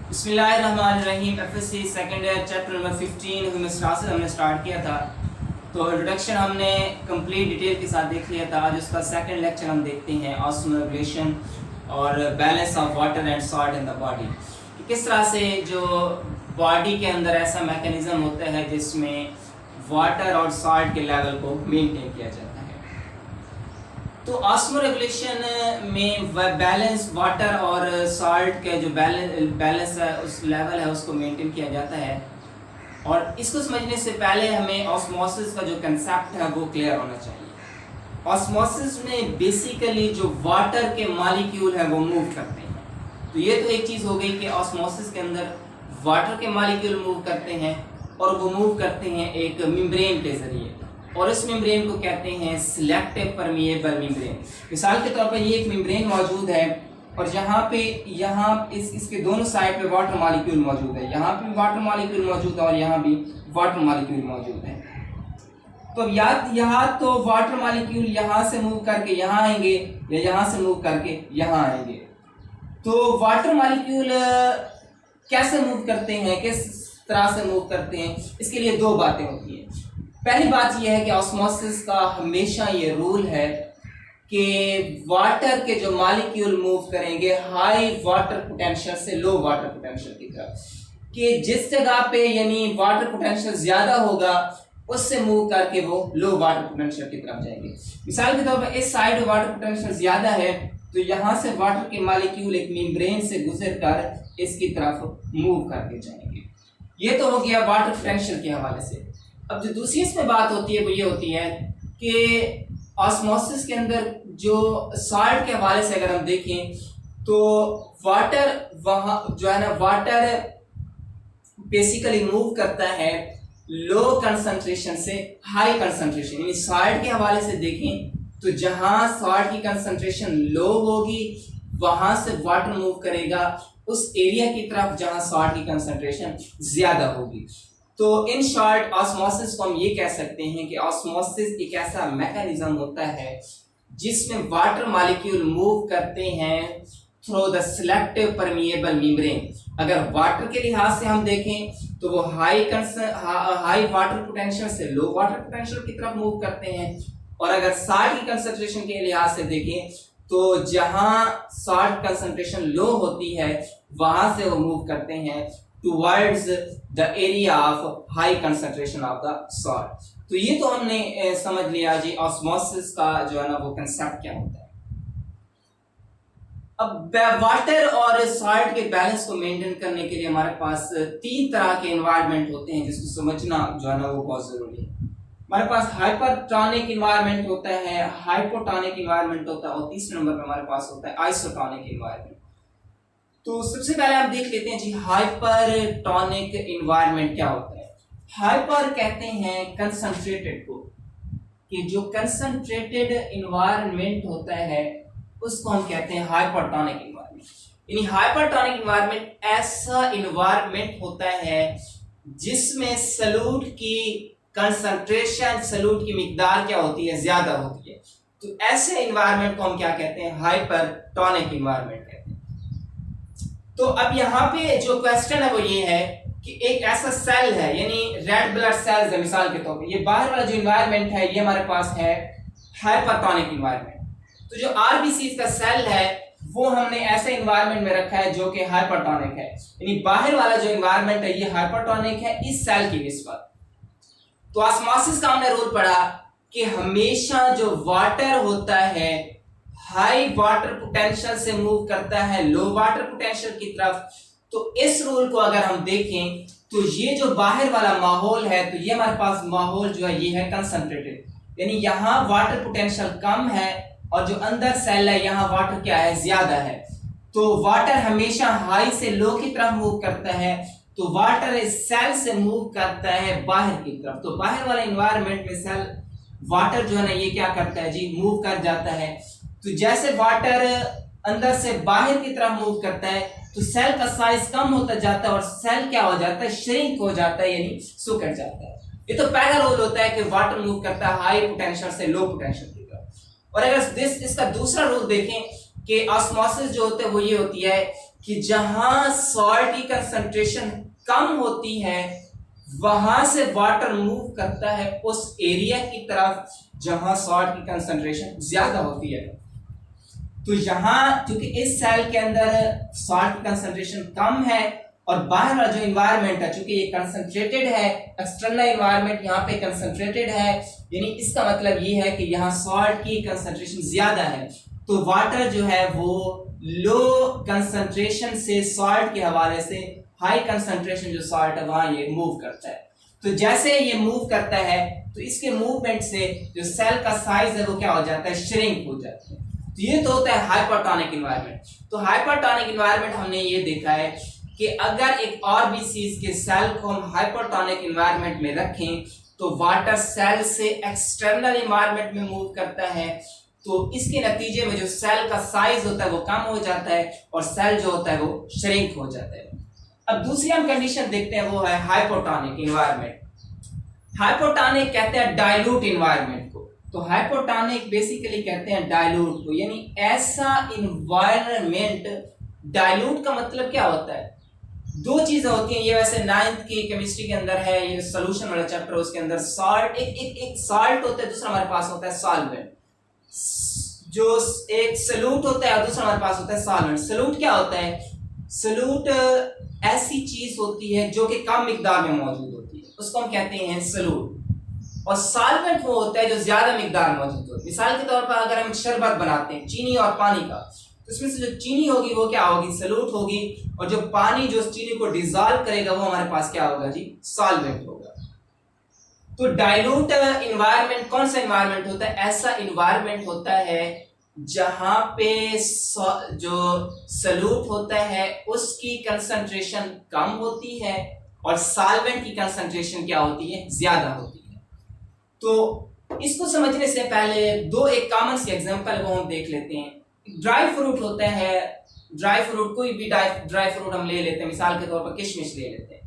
बिस्मिल्लाहिर्रहमानिर्रहीम। FSc second year chapter number 15 हमने start किया था। तो इंट्रोडक्शन हमने कंप्लीट डिटेल के साथ देख लिया था। आज उसका सेकंड लेक्चर हम देखते हैं, ऑस्मोरेगुलेशन और balance of water and salt in the body. किस तरह से जो बॉडी के अंदर ऐसा मैकेनिज्म होता है जिसमें वाटर और सॉल्ट के लेवल को मेंटेन किया जाता है। तो ऑस्मोरेगुलेशन में बैलेंस वाटर और सॉल्ट के जो बैलेंस है, उस लेवल है, उसको मेंटेन किया जाता है। और इसको समझने से पहले हमें ऑस्मोसिस का जो कंसेप्ट है वो क्लियर होना चाहिए। ऑस्मोसिस में बेसिकली जो वाटर के मॉलिक्यूल है वो मूव करते हैं। तो ये तो एक चीज़ हो गई कि ऑस्मोसिस के अंदर वाटर के मॉलिक्यूल मूव करते हैं और वो मूव करते हैं एक मेम्ब्रेन के ज़रिए, और इस मेम्ब्रेन को कहते हैं सिलेक्टिव परमिएबल मेम्ब्रेन। मिसाल के तौर पर ये एक मेम्ब्रेन मौजूद है और यहाँ इसके दोनों साइड पे वाटर मॉलिक्यूल मौजूद है। यहाँ पे वाटर मॉलिक्यूल मौजूद है और यहाँ भी वाटर मॉलिक्यूल मौजूद है। तो अब यहाँ तो वाटर मॉलिक्यूल यहाँ से मूव करके यहाँ आएंगे या यहाँ से मूव करके यहाँ आएंगे। तो वाटर मॉलिक्यूल कैसे मूव करते हैं, किस तरह से मूव करते हैं, इसके लिए दो बातें होती हैं। पहली बात यह है कि ऑस्मोसिस का हमेशा ये रूल है कि वाटर के जो मॉलिक्यूल मूव करेंगे हाई वाटर पोटेंशियल से लो वाटर पोटेंशियल की तरफ, कि जिस जगह पे यानी वाटर पोटेंशियल ज्यादा होगा उससे मूव करके वो लो वाटर पोटेंशियल की तरफ जाएंगे। मिसाल के तौर पर इस साइड वाटर पोटेंशियल ज्यादा है तो यहाँ से वाटर के मॉलिक्यूल एक मेम्ब्रेन से गुजर कर इसकी तरफ मूव करके जाएंगे। ये तो हो गया वाटर पोटेंशियल के हवाले से। अब जो दूसरी इसमें बात होती है वो ये होती है कि ऑस्मोसिस के अंदर जो सॉल्ट के हवाले से अगर हम देखें तो वाटर वहाँ जो है ना, वाटर बेसिकली मूव करता है लो कंसंट्रेशन से हाई कंसंट्रेशन। यानी सॉल्ट के हवाले से देखें तो जहाँ सॉल्ट की कंसंट्रेशन लो होगी वहां से वाटर मूव करेगा उस एरिया की तरफ जहाँ सॉल्ट की कंसंट्रेशन ज्यादा होगी। तो इन शॉर्ट ऑस्मोसिस को हम ये कह सकते हैं कि ऑस्मोसिस एक ऐसा मैकेनिज्म होता है जिसमें वाटर मॉलिक्यूल मूव करते हैं through the selective permeable membrane. अगर वाटर के लिहाज से हम देखें तो वो हाई वाटर पोटेंशियल से लो वाटर पोटेंशियल की तरफ मूव करते हैं, और अगर सॉल्ट की कंसंट्रेशन के लिहाज से देखें तो जहां सॉल्ट कंसंट्रेशन लो होती है वहां से वो मूव करते हैं towards the area of high concentration of the salt. तो ये तो हमने समझ लिया जी ऑस्मोसिस का जो है ना वो कंसेप्ट क्या होता है। अब वाटर और सॉल्ट के बैलेंस को मेंटेन करने के लिए हमारे पास तीन तरह के एनवायरनमेंट होते हैं जिसको समझना जो है ना वो बहुत जरूरी है। हमारे पास हाइपरटोनिक एनवायरनमेंट होता है, हाइपोटोनिक एनवायरनमेंट होता है, और तीसरे नंबर पर हमारे पास होता है आइसोटोनिक एनवायरनमेंट। तो सबसे पहले आप देख लेते हैं जी हाइपरटोनिक एनवायरनमेंट क्या होता है। हाइपर कहते हैं कंसंट्रेटेड को, कि जो कंसंट्रेटेड एनवायरनमेंट होता है उसको हम कहते हैं हाइपरटोनिक एनवायरनमेंट। यानी हाइपरटोनिक एनवायरनमेंट ऐसा एनवायरनमेंट होता है जिसमें सॉल्यूट की कंसंट्रेशन, सॉल्यूट की मिकदार क्या होती है, ज्यादा होती है। तो ऐसे एनवायरनमेंट को हम क्या कहते हैं, हाइपरटोनिक एनवायरनमेंट कहते हैं। तो अब यहाँ पे जो क्वेश्चन है वो ये है कि एक ऐसा सेल है, यानी रेड ब्लड सेल्स है मिसाल के तौर पे, ये बाहर वाला जो एनवायरनमेंट है ये हमारे पास है हाइपरटोनिक एनवायरनमेंट। तो जो आरबीसी का सेल है वो हमने ऐसे एनवायरनमेंट में रखा है जो कि हाइपरटोनिक है, यानी बाहर वाला जो एनवायरनमेंट है ये हाइपरटोनिक है इस सेल की निस्बत। तो ऑस्मोसिस का हमने रूल पढ़ा कि हमेशा जो वाटर होता है हाई वाटर पोटेंशियल से मूव करता है लो वाटर पोटेंशियल की तरफ। तो इस रूल को अगर हम देखें तो ये जो बाहर वाला माहौल है तो ये हमारे पास माहौल जो है ये है कंसंट्रेटेड, यानी यहाँ वाटर पोटेंशियल कम है और जो अंदर सेल है यहाँ वाटर क्या है, ज्यादा है। तो वाटर हमेशा हाई से लो की तरफ मूव करता है, तो वाटर इस सेल से मूव करता है बाहर की तरफ। तो बाहर वाले एनवायरनमेंट में सेल वाटर जो है ना ये क्या करता है जी, मूव कर जाता है। तो जैसे वाटर अंदर से बाहर की तरफ मूव करता है तो सेल का साइज कम होता जाता है और सेल क्या हो जाता है, श्रिंक हो जाता है, यानी सिकुड़ जाता है। ये तो पहला रूल होता है कि वाटर मूव करता है हाई पोटेंशियल से लो पोटेंशियल की तरफ। और अगर इसका दूसरा रूल देखें कि ऑस्मोसिस जो होता है वो ये होती है कि जहां सॉल्ट की कंसंट्रेशन कम होती है वहां से वाटर मूव करता है उस एरिया की तरफ जहां सॉल्ट की कंसंट्रेशन ज्यादा होती है। तो यहाँ क्योंकि इस सेल के अंदर सॉल्ट की कंसंट्रेशन कम है और बाहर वाला जो इन्वायरमेंट है चूंकि ये कंसंट्रेटेड है, एक्सटर्नल इन्वायरमेंट यहाँ पे कंसंट्रेटेड है, यानी इसका मतलब ये है कि यहाँ सॉल्ट की कंसंट्रेशन ज्यादा है, तो वाटर जो है वो लो कंसंट्रेशन से सॉल्ट के हवाले से हाई कंसंट्रेशन जो सॉल्ट है वहां ये मूव करता है। तो जैसे ये मूव करता है तो इसके मूवमेंट से जो सेल का साइज है वो क्या हो जाता है, श्रिंक हो जाता है। तो ये तो होता है हाइपरटोनिक इन्वायरमेंट। तो हाइपरटोनिक इन्वायरमेंट हमने ये देखा है कि अगर एक आरबीसीज के सेल को हम हाइपरटोनिक इन्वायरमेंट में रखें तो वाटर सेल से एक्सटर्नल इन्वायरमेंट में मूव करता है, तो इसके नतीजे में जो सेल का साइज होता है वो कम हो जाता है और सेल जो होता है वो श्रिंक हो जाता है। अब दूसरी हम कंडीशन देखते हैं वो है हाइपोटोनिक इन्वायरमेंट। हाइपोटोनिक कहते हैं डाइल्यूट इन्वायरमेंट को। तो हाइपोटोनिक बेसिकली कहते हैं डाइल्यूट को, यानी ऐसा इन्वायरमेंट। डाइल्यूट का मतलब क्या होता है, दो चीजें होती हैं, ये वैसे 9th की केमिस्ट्री के अंदर है, ये सोल्यूशन वाला चैप्टर, उसके अंदर सॉल्ट एक सॉल्ट होता है, दूसरा हमारे पास होता है सॉल्वेंट। जो एक सॉल्यूट होता है और दूसरा हमारे पास होता है सॉल्वेंट। सॉल्यूट क्या होता है, सॉल्यूट ऐसी चीज होती है जो कि कम मिकदार में मौजूद होती है, उसको हम कहते हैं सॉल्यूट। और सॉल्वेंट वो होता है जो ज्यादा मिकदार में मौजूद होता है। मिसाल के तौर पर अगर हम शरबत बनाते हैं चीनी और पानी का, तो इसमें से जो चीनी होगी वो क्या होगी, सॉल्यूट होगी, और जो पानी जो चीनी को डिसॉल्व करेगा वो हमारे पास क्या होगा जी, सॉल्वेंट होगा। तो डाइल्यूट इन्वायरमेंट कौन सा इन्वायरमेंट होता है, ऐसा इन्वायरमेंट होता है जहां पे जो सॉल्यूट होता है उसकी कंसंट्रेशन कम होती है और सॉल्वेंट की कंसंट्रेशन क्या होती है, ज्यादा होती है। तो इसको समझने से पहले दो एक कॉमन सी एग्जांपल को हम देख लेते हैं। ड्राई फ्रूट होता है, ड्राई फ्रूट कोई भी ड्राई फ्रूट हम ले लेते हैं, मिसाल के तौर पर किशमिश ले लेते हैं।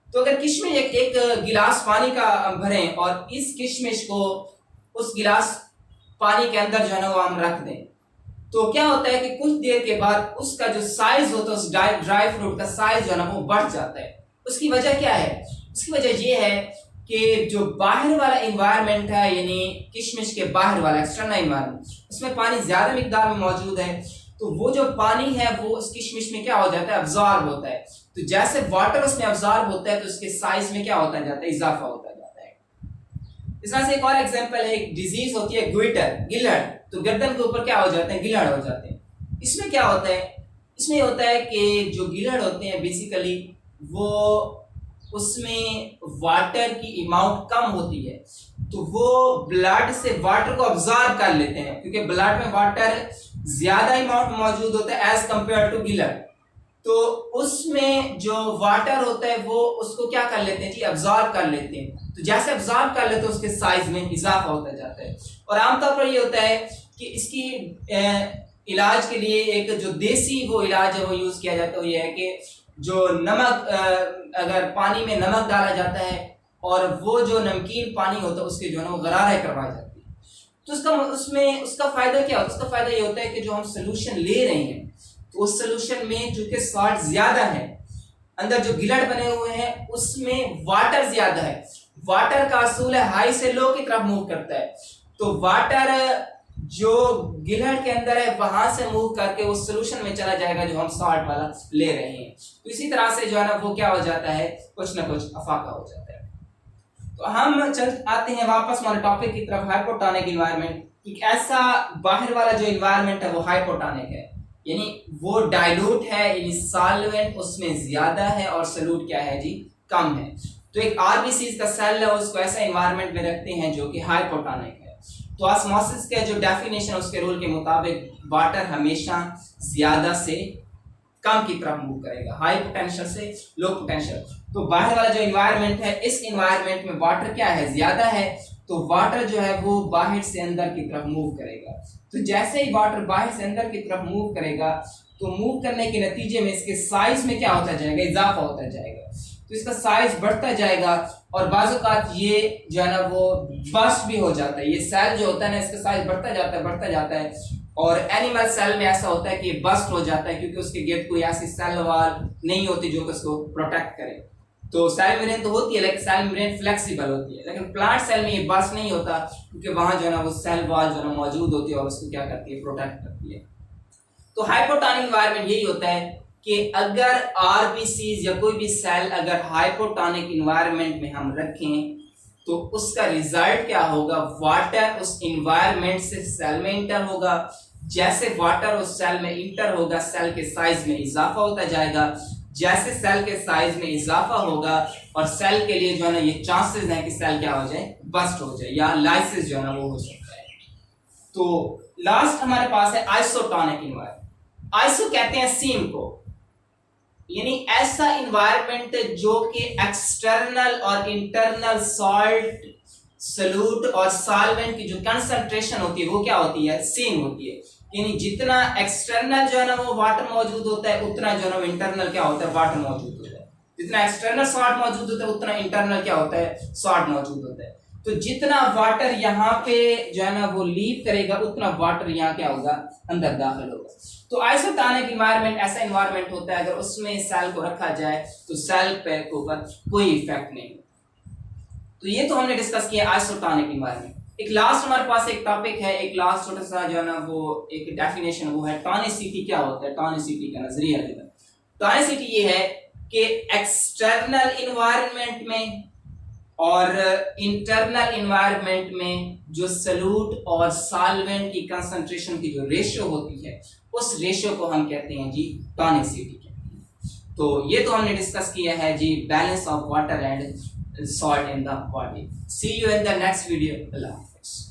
तो अगर किशमिश एक गिलास पानी का भरें और इस किशमिश को उस गिलास पानी के अंदर जो है ना वो हम रख दें, तो क्या होता है कि कुछ देर के बाद उसका जो साइज होता है, उस ड्राई फ्रूट का साइज जो है ना वो बढ़ जाता है। उसकी वजह क्या है, उसकी वजह ये है कि जो बाहर वाला इन्वायरमेंट है, यानी किशमिश के बाहर वाला एक्सटर्नल इन्वायरमेंट, उसमें पानी ज्यादा मिकदार में मौजूद है, तो वो जो पानी है वो उस किशमिश में क्या हो जाता है, अब्जॉर्ब होता है। तो जैसे वाटर उसमें अब्जॉर्ब होता है तो उसके साइज में क्या होता जाता है, इजाफा होता जाता है। इस तरह से एक और एग्जांपल है, एक डिजीज होती है ग्विटर, गिलहड़। तो गर्दन के ऊपर क्या हो जाते हैं, गिलहड़ हो जाते हैं। इसमें क्या होता है, इसमें होता है कि जो गिलहड़ होते हैं बेसिकली वो उसमें वाटर की अमाउंट कम होती है, तो वो ब्लड से वाटर को अब्जॉर्ब कर लेते हैं, क्योंकि ब्लड में वाटर ज्यादा अमाउंट मौजूद होता है एज कंपेयर टू गिलहड़। तो उसमें जो वाटर होता है वो उसको क्या कर लेते हैं जी, अब्जॉर्ब कर लेते हैं। तो जैसे अब्जॉर्ब कर लेते हैं उसके साइज में इजाफा होता जाता है। और आमतौर पर ये होता है कि इसकी इलाज के लिए एक जो देसी वो इलाज है वो यूज किया जाता है, वो ये है कि जो नमक, अगर पानी में नमक डाला जाता है और वो जो नमकीन पानी होता है उसके जो है वो गरारे करवाई जाती है, तो उसका फायदा क्या होता है, उसका फायदा ये होता है कि जो हम सोल्यूशन ले रहे हैं तो उस सोल्यूशन में चूंकि सॉल्ट ज्यादा है, अंदर जो गिलहड़ बने हुए हैं उसमें वाटर ज्यादा है। वाटर का असूल है हाई से लो की तरफ मूव करता है, तो वाटर जो गिलहड़ के अंदर है वहां से मूव करके उस सोल्यूशन में चला जाएगा जो हम सॉल्ट वाला ले रहे हैं। तो इसी तरह से जो है ना वो क्या हो जाता है, कुछ ना कुछ अफाका हो जाता है। तो हम चल आते हैं वापस हमारे टॉपिक की तरफ, हाइपोटोनिक इन्वायरमेंट। एक ऐसा बाहर वाला जो इन्वायरमेंट है वो हाइपोटोनिक है, यानी वो डाइल्यूट है, यानी सॉल्वेंट उसमें ज्यादा है और सॉल्यूट क्या है जी, कम है। तो एक आरबीसी का सेल है उसको ऐसा इन्वायरमेंट में रखते हैं जो कि हाइपोटोनिक है। तो ऑस्मोसिस का जो डेफिनेशन उसके रूल के मुताबिक वाटर हमेशा ज्यादा से कम की तरफ मूव करेगा, हाई पोटेंशियल से लो पोटेंशियल। तो बाहर वाला जो इन्वायरमेंट है, इस इन्वायरमेंट में वाटर क्या है, ज्यादा है, तो वाटर जो है वो बाहर से अंदर की तरफ मूव करेगा। तो जैसे ही वाटर बाहर से अंदर की तरफ मूव करेगा तो मूव करने के नतीजे में इसके साइज में क्या होता जाएगा, इजाफा होता जाएगा। तो इसका साइज बढ़ता जाएगा और बाज़-औक़ात ये जो है ना वो बस्ट भी हो जाता है। ये सेल जो होता है ना इसका साइज बढ़ता जाता है और एनिमल सेल में ऐसा होता है कि बस्ट हो जाता है क्योंकि उसके गिर्द कोई ऐसी सेल वॉल नहीं होती जो कि उसको प्रोटेक्ट करे। तो सेल मेम्ब्रेन तो होती है लेकिन सेल मेम्ब्रेन फ्लेक्सिबल होती है, लेकिन प्लांट सेल में ये बस्ट नहीं होता क्योंकि वहां जो है ना वो सेल वॉल जो है मौजूद होती है और उसको क्या करती है, प्रोटेक्ट करती है। तो हाइपोटोनिक एनवायरनमेंट यही होता है कि अगर आरबीसीज या कोई भी सेल अगर हाइपोटोनिक एनवायरनमेंट में हम रखें तो उसका रिजल्ट क्या होगा, वाटर उस एनवायरनमेंट से सेल में इंटर होगा। जैसे वाटर उस सेल में इंटर होगा सेल के साइज में इजाफा होता जाएगा। जैसे सेल के साइज में इजाफा होगा और सेल के लिए जो है ना ये चांसेस हैं कि सेल क्या हो जाए, बस्ट हो जाए या लाइसिस जो है ना वो हो सकता है। तो लास्ट हमारे पास है आइसोटोनिक एनवायरनमेंट। आइसो कहते हैं सीम को, यानी ऐसा एनवायरनमेंट जो कि एक्सटर्नल और इंटरनल सॉल्ट, सॉल्यूट और सॉल्वेंट की जो कंसंट्रेशन होती है वो क्या होती है, सेम होती है। यानी जितना एक्सटर्नल जो है ना वो वाटर मौजूद होता है उतना जो है ना इंटरनल क्या होता है, वाटर मौजूद होता है। जितना एक्सटर्नल सॉल्ट मौजूद होता है उतना इंटरनल क्या होता है, सॉल्ट मौजूद होता है। तो जितना वाटर यहाँ पे जो है ना वो लीव करेगा उतना वाटर यहाँ क्या होगा, अंदर दाखिल होगा। तो आइसोटोनिक एनवायरनमेंट ऐसा एनवायरनमेंट होता है अगर उसमें सेल को रखा जाए तो सेल पे ऊपर कोई इफेक्ट नहीं। तो ये तो हमने डिस्कस किया आइसोटोनिक एनवायरनमेंट। एक लास्ट हमारे पास एक टॉपिक है, एक लास्ट छोटा सा जो है ना वो एक डेफिनेशन, वो है टॉनिसिटी। क्या होता है टॉनिसिटी का नजरिया? टॉनिसिटी ये है कि एक्सटर्नल एनवायरनमेंट में और इंटरनल एनवायरनमेंट में जो सॉल्यूट और सॉल्वेंट की कंसंट्रेशन की जो रेशियो होती है उस रेशियो को हम कहते हैं जी टॉनिसिटी कहते हैं। तो ये तो हमने डिस्कस किया है जी balance of water and salt in the body. See you in the next video. Allah Hafiz.